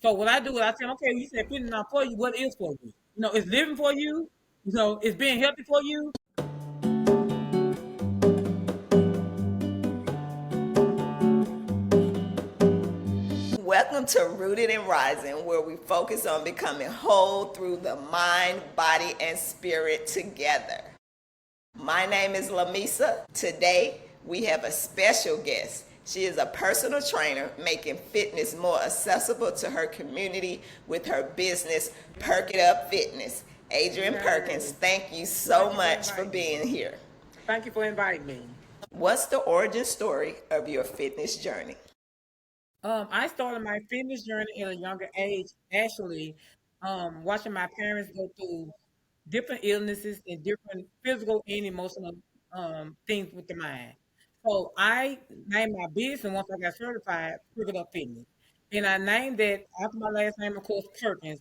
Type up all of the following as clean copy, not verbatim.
So what I do is I say, okay, you said fitness not for you. What is for you? It's living for you. It's being healthy for you. Welcome to Rooted and Rising, where we focus on becoming whole through the mind, body, and spirit together. My name is Lamisa. Today, we have a special guest. She is a personal trainer making fitness more accessible to her community with her business, Perk It Up Fitness. Adrian Perkins, thank you so much for being here. Thank you for inviting me. What's the origin story of your fitness journey? I started my fitness journey at a younger age, actually, watching my parents go through different illnesses and different physical and emotional things with the mind. So I named my business once I got certified, Perk It Up Fitness. And I named it after my last name, of course, Perkins.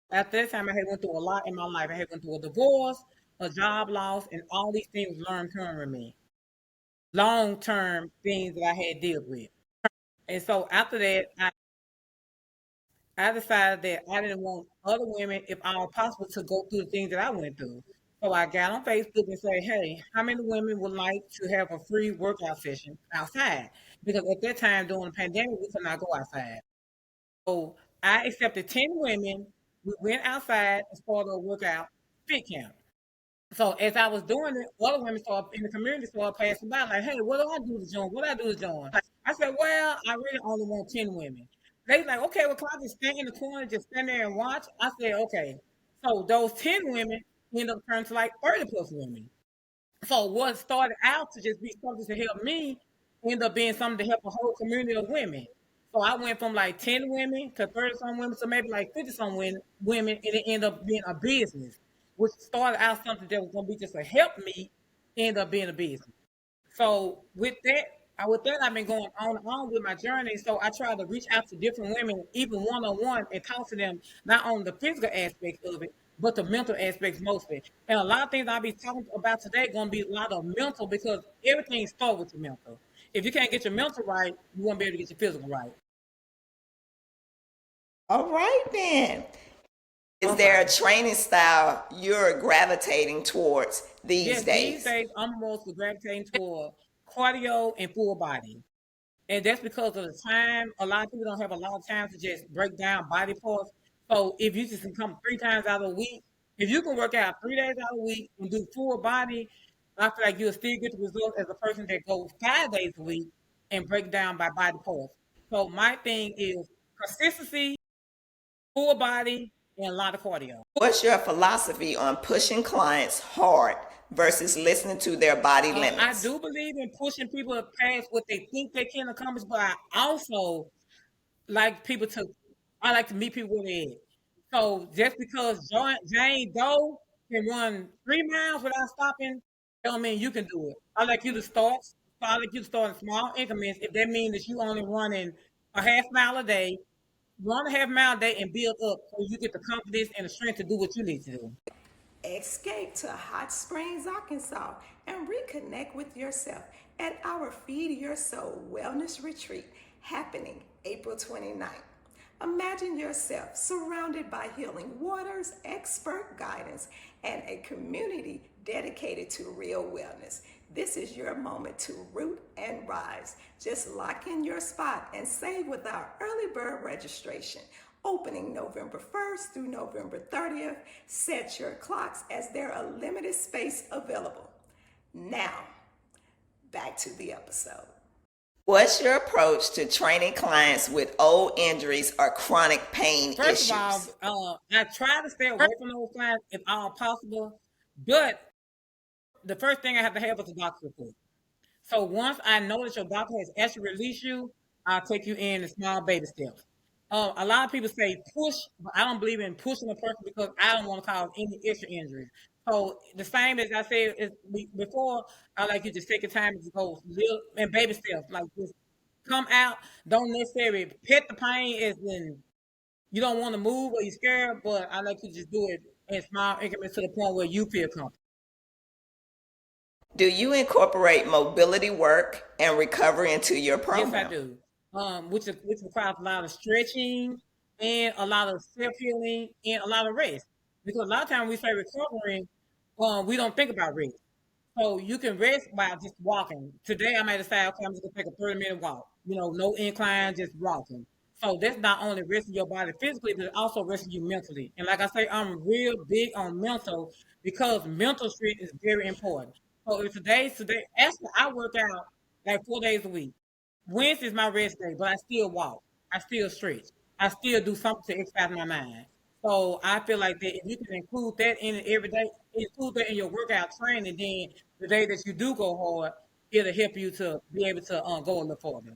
At that time, I had went through a lot in my life. I had went through a divorce, a job loss, and all these things long-term with me. Long-term things that I had dealt with. And so after that, I decided that I didn't want other women, if all possible, to go through the things that I went through. So I got on Facebook and said, hey, how many women would like to have a free workout session outside? Because at that time during the pandemic, we could not go outside. So I accepted 10 women. We went outside and started a workout fit camp. So as I was doing it, other women started in the community started passing by, like, hey, what do I do to join? What do I do to join? I said, well, I really only want 10 women. They like, okay, well, can I just stand in the corner, just stand there and watch? I said, okay. So those 10 women ended up turning to like 30 plus women. So what started out to just be something to help me ended up being something to help a whole community of women. So I went from like 10 women to 30 some women to maybe like 50 some women, and it ended up being a business, which started out something that was going to be just a help me, end up being a business. So with that, I've been going on and on with my journey. So I try to reach out to different women, even one on one, and talk to them not on the physical aspect of it, but the mental aspects mostly. And a lot of things I'll be talking about today going to be a lot of mental because everything starts with your mental. If you can't get your mental right, you won't be able to get your physical right. All right, then. Is Okay. there a training style you're gravitating towards these Yes, these days? days I'm mostly gravitating toward cardio and full body. And that's because of the time. A lot of people don't have a lot of time to just break down body parts. So if you just can come 3 times out of the week, if you can work out 3 days out of the week and do full body, I feel like you'll still get the results as a person that goes 5 days a week and break down by body parts. So my thing is consistency, full body, and a lot of cardio. What's your philosophy on pushing clients hard versus listening to their body I limits? do believe in pushing people past what they think they can accomplish, but I also like people to I like to meet people where they at. So just because Jane Doe can run 3 miles without stopping, don't mean you can do it. I like you to start. I like you to start in small increments. If that means that you only running a half mile a day, run a half mile a day and build up so you get the confidence and the strength to do what you need to do. Escape to Hot Springs, Arkansas, and reconnect with yourself at our Feed Your Soul Wellness Retreat happening April 29th. Imagine yourself surrounded by healing waters, expert guidance, and a community dedicated to real wellness. This is your moment to root and rise. Just lock in your spot and save with our early bird registration. Opening November 1st through November 30th. Set your clocks as there are limited space available. Now, back to the episode. What's your approach to training clients with old injuries or chronic pain First issues? of all, I try to stay away from those clients if all possible, but the first thing I have to have is a doctor's report. So once I know that your doctor has actually released you, I'll take you in small baby steps. A lot of people say push, but I don't believe in pushing a person because I don't want to cause any extra injuries. So the same as I said before, I like you to take your time to go little and baby steps. Like just come out. Don't necessarily pet the pain as in you don't want to move or you're scared, but I like you to just do it in small increments to the point where you feel comfortable. Do you incorporate mobility work and recovery into your Yes, I program? do. Which requires a lot of stretching, and a lot of self healing and a lot of rest. Because a lot of times we say recovering, we don't think about rest. So you can rest by just walking. Today I made a decide, okay, I'm just gonna take a 30-minute walk. No incline, just walking. So that's not only resting your body physically, but it also resting you mentally. And like I say, I'm real big on mental because mental strength is very important. So if today, actually I work out like 4 days a week. Wednesday is my rest day, but I still walk. I still stretch. I still do something to exercise my mind. So I feel like that if you can include that in it every day, include that in your workout training, then the day that you do go hard, it'll help you to be able to go a little further.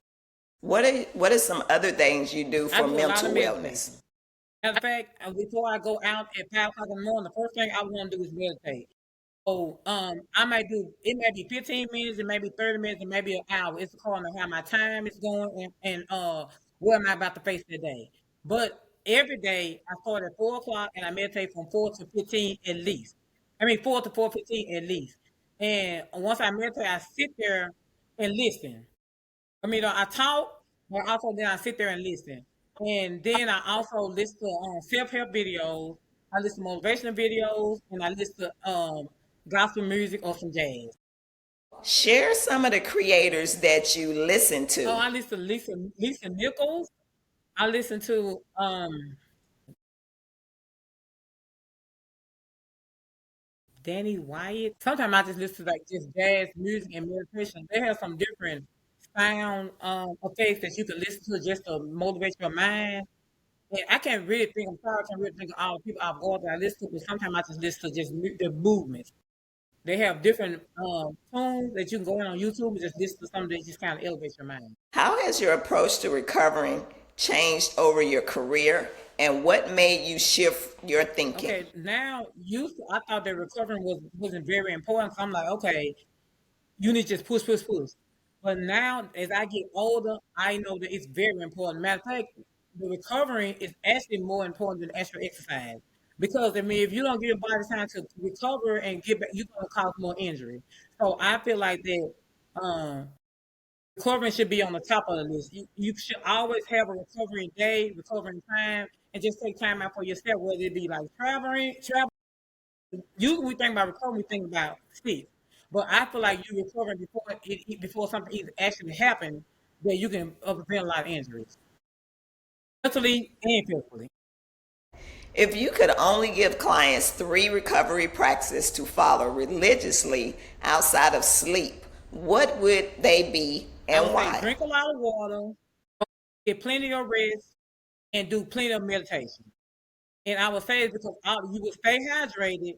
What are some other things you do I for do a lot mental of wellness? meditation. Matter of fact, before I go out at 5 o'clock in the morning, the first thing I want to do is meditate. So I might do it may be 15 minutes, it may be 30 minutes, it may be an hour. It's according to how my time is going and what am I about to face today. But every day I start at 4 o'clock and I meditate from 4 to 15 at least. I mean 4 to 4:15 at least. And once I meditate, I sit there and listen. I mean, I talk, but also then I sit there and listen. And then I also listen to self-help videos. I listen to motivational videos, and I listen to gospel music or some jazz. Share some of the creators that you listen Oh, to. I listen to Lisa Nichols. I listen to Danny Wyatt. Sometimes I just listen to like just jazz music and meditation. They have some different sound effects that you can listen to just to motivate your mind. And I can't really think. I'm sorry, I can't really think of all the people I've gone that I listen to, but sometimes I just listen to just the movements. They have different tunes that you can go in on YouTube and just listen to something that just kind of elevates your mind. How has your approach to recovering changed over your career, and what made you shift your thinking? Okay, now used to I thought that recovering wasn't very important. So I'm like, okay, you need to just push, push, push. But now, as I get older, I know that it's very important. Matter of fact, the recovering is actually more important than extra exercise. Because I mean, if you don't give your body time to recover and get back, you're gonna cause more injury. So I feel like that recovering should be on the top of the list. You should always have a recovering day, recovering time, and just take time out for yourself, whether it be like travel. Usually, we think about recovery, we think about sleep. But I feel like you recovering before something even actually happened, that you can prevent a lot of injuries, mentally and physically. If you could only give clients three recovery practices to follow religiously outside of sleep, what would they be I and would say why? drink a lot of water, get plenty of rest, and do plenty of meditation. And I would say it's because you will stay hydrated.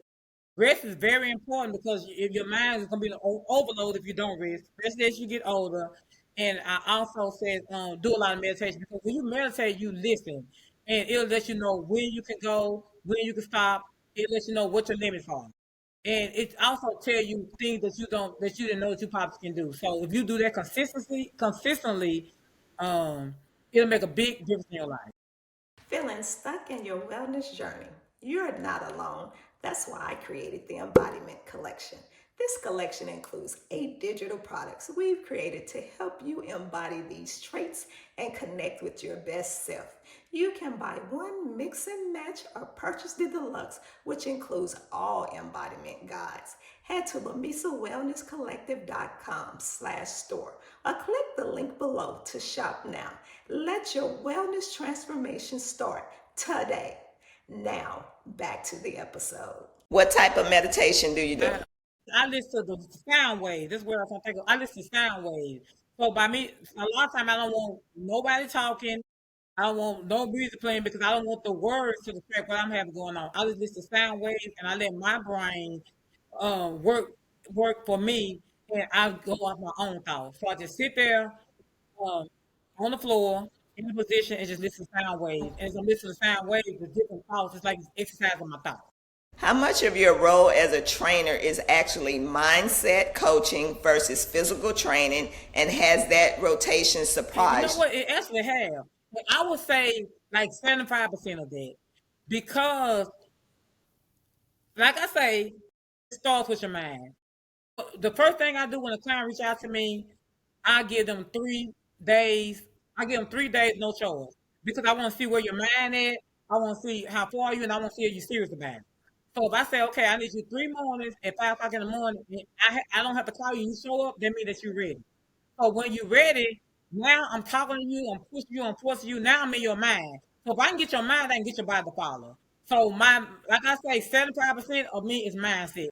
Rest is very important because if your mind is going to be overload if you don't rest, especially as you get older. And I also said do a lot of meditation because when you meditate, you listen, and it'll let you know when you can go, when you can stop. It lets you know what your limits are, and it also tell you things that you didn't know that you probably can do. So if you do that consistently, um, it'll make a big difference in your life. Feeling stuck in your wellness journey? You're not alone. That's why I created the Embodiment Collection. This collection includes 8 digital products we've created to help you embody these traits and connect with your best self. You can buy one, mix and match, or purchase the deluxe, which includes all embodiment guides. Head to LamisaWellnessCollective.com/store or click the link below to shop now. Let your wellness transformation start today. Now, back to the episode. What type of meditation do you do? I listen to the sound waves. This is where I'm gonna take. I listen to sound waves. So by me, a lot of time I don't want nobody talking. I don't want no music playing because I don't want the words to distract what I'm having going on. I just listen to sound waves and I let my brain work for me, and I go off my own thoughts. So I just sit there um, on the floor in the position and just listen to sound waves. And as I'm listening to sound waves with different thoughts, it's like exercising my thoughts. How much of your role as a trainer is actually mindset coaching versus physical training, and has that rotation And you know surprised? what? It actually have. But I would say like 75% of that. Because, like I say, it starts with your mind. The first thing I do when a client reach out to me, I give them 3 days. I give them 3 days, no choice. because I want to see where your mind at. I want to see how far you, and I want to see if you're serious about it. So if I say, okay, I need you 3 mornings at 5 o'clock in the morning, I don't have to call you. You show up, that means that you're ready. So when you're ready, now I'm talking to you, I'm pushing you, I'm forcing you. Now I'm in your mind. So if I can get your mind, I can get your body to follow. So like I say, 75% of me is mindset.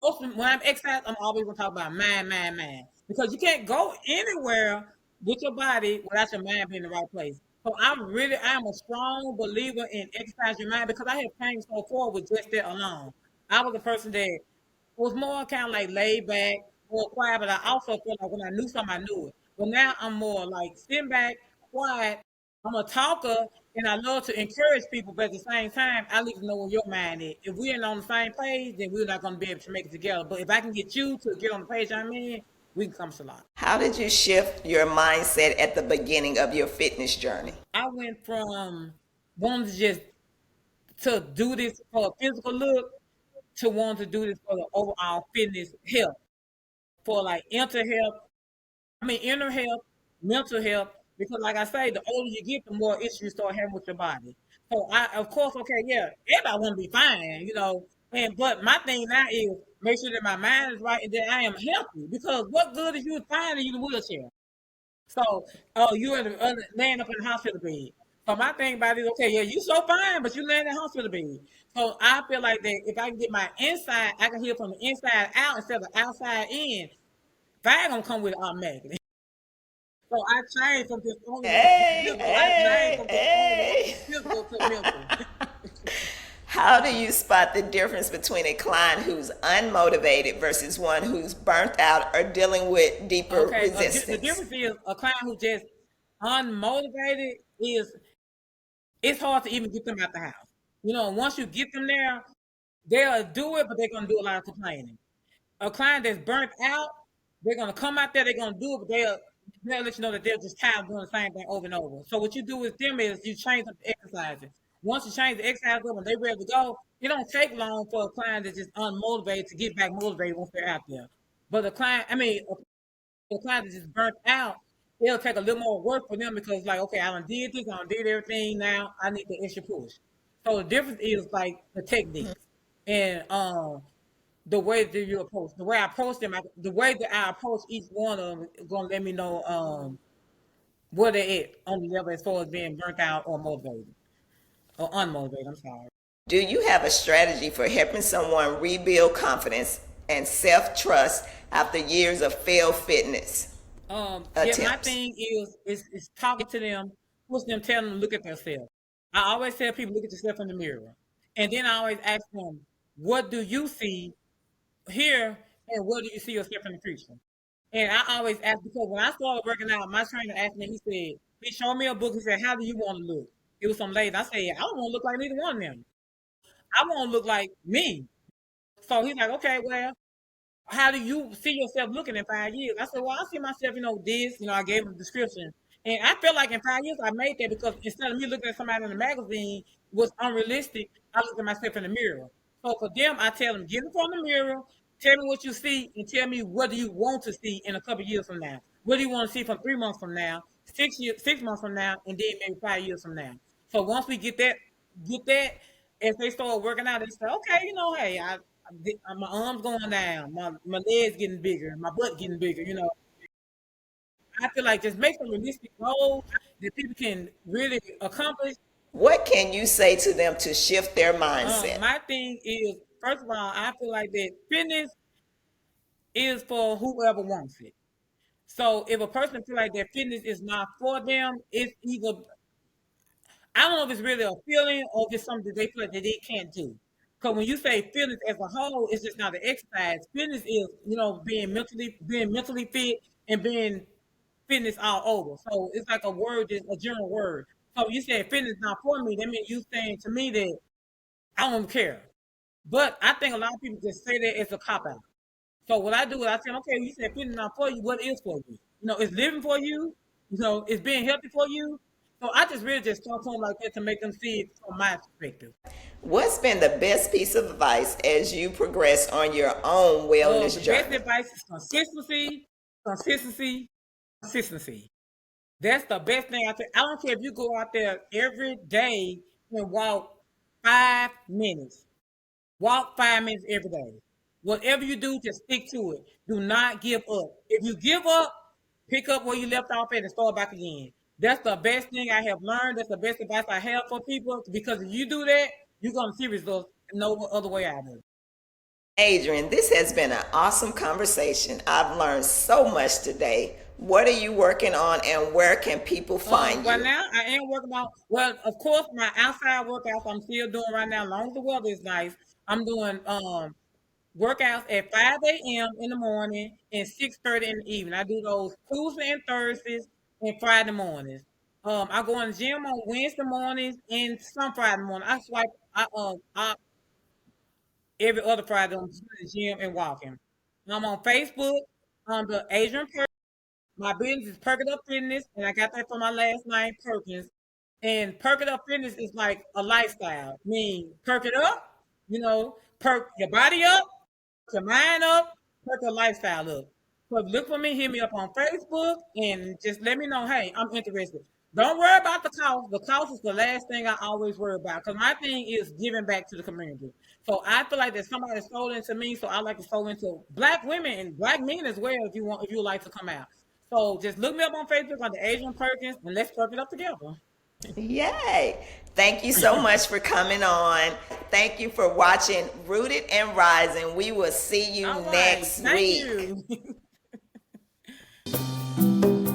When I'm exercising, I'm always gonna talk about mind, mind, mind. Because you can't go anywhere with your body without your mind being in the right place. So I am a strong believer in exercise your mind because I have came so far with just that alone. I was a person that was more kind of like laid back, more quiet, but I also feel like when I knew something, I knew it. But now I'm more like sitting back, quiet. I'm a talker, and I love to encourage people, but at the same time, I need to know where your mind is. If we ain't on the same page, then we're not going to be able to make it together. But if I can get you to get on the page I'm in, we can come to a lot. How did you shift your mindset at the beginning of your fitness journey? I went from wanting to just to do this for a physical look to wanting to do this for the overall fitness health, for like inner health, mental health, because like I say, the older you get, the more issues you start having with your body. So of course, okay, yeah, everybody want to be fine, and but my thing now is make sure that my mind is right and that I am healthy. Because what good is you fine in the wheelchair? So, oh, you in the laying up in the hospital bed. So my thing about it is, okay, yeah, you so fine, but you laying in the hospital bed. So I feel like that if I can get my inside, I can heal from the inside out instead of outside in. Fire gonna come with it automatically. So I changed from just only Hey, physical. I changed hey, from just only hey. physical to mental. How do you spot the difference between a client who's unmotivated versus one who's burnt out or dealing with deeper Okay, the resistance? difference is a client who just unmotivated is it's hard to even get them out the house. Once you get them there, they'll do it, but they're gonna do a lot of complaining. A client that's burnt out, they're gonna come out there, they're gonna do it, but they'll let you know that they're just tired of doing the same thing over and over. So what you do with them is you change up the exercises. Once you change the exercise up and they're ready to go, it don't take long for a client that's just unmotivated to get back motivated once they're out there. But a client that's just burnt out, it'll take a little more work for them because like, okay, I done did this, I done did everything. Now I need the extra push. So the difference is like the techniques and the way that you approach, the way I approach them, the way that I approach each one of them is gonna let me know where they at on the level as far as being burnt out or motivated or unmotivated. I'm sorry. Do you have a strategy for helping someone rebuild confidence and self trust after years of failed fitness Yeah, my attempts? thing is talking to them, pushing them, telling them to look at themselves. I always tell people look at yourself in the mirror, and then I always ask them, what do you see here, and what do you see yourself in the future? And I always ask because when I started working out, my trainer asked me, he showed me a book. He said, how do you want to look? It was some lady. I said, I don't want to look like neither one of them. I want to look like me. So he's like, okay, well, how do you see yourself looking in 5 years? I said, well, I see myself, this, I gave him a description. And I feel like in 5 years I made that because instead of me looking at somebody in the magazine was unrealistic, I looked at myself in the mirror. So for them, I tell them, get in front of the mirror, tell me what you see, and tell me what do you want to see in a couple of years from now. What do you want to see from 3 months from now, 6 months from now, and then maybe 5 years from now. So once we get that, as they start working out, they say, okay, hey, my arms going down, my legs getting bigger, my butt getting bigger. I feel like just make some realistic goals that people can really accomplish. What can you say to them to shift their mindset? My thing is, first of all, I feel like that fitness is for whoever wants it. So if a person feel like that fitness is not for them, it's either I don't know if it's really a feeling or just something that they feel like that they can't do. Because when you say fitness as a whole, it's just not an exercise. Fitness is, being mentally fit and being fitness all over. So it's like a word, just a general word. So you say fitness not for me, that means you saying to me that I don't care. But I think a lot of people just say that as a cop out. So what I do is I say, okay, you said fitness not for you, what is for you? It's living for you, it's being healthy for you. So I just really just talk to them like that to make them see it from my perspective. What's been the best piece of advice as you progress on your own wellness The best journey? advice is consistency, consistency, consistency. That's the best thing I think. I don't care if you go out there every day and walk 5 minutes. Walk 5 minutes every day. Whatever you do, just stick to it. Do not give up. If you give up, pick up where you left off at and start back again. That's the best thing I have learned. That's the best advice I have for people because if you do that, you're gonna see results no other way out of it. Adrian, this has been an awesome conversation. I've learned so much today. What are you working on and where can people find Right you? now I am working on well, of course, my outside workouts I'm still doing right now. As long as the weather is nice, I'm doing workouts at 5 a.m. in the morning and 6:30 in the evening. I do those Tuesday and Thursdays and Friday mornings. I go in the gym on Wednesday mornings and some Friday morning. I every other Friday I'm in the gym and walking. I'm on Facebook under Adrian Perkins. My business is Perk It Up Fitness, and I got that from my last name, Perkins. And Perk It Up Fitness is like a lifestyle. Mean perk it up, perk your body up, your mind up, perk your lifestyle up. So look for me, hit me up on Facebook, and just let me know, hey, I'm interested. Don't worry about the cost. The cost is the last thing I always worry about because my thing is giving back to the community. So I feel like that somebody sold into me, so I like to sold into black women and black men as well if you would like to come out. So just look me up on Facebook under Adrian Perkins and let's perk it up together. Yay! Thank you so much for coming on. Thank you for watching Rooted and Rising. We will see you All right. next Thank week. you.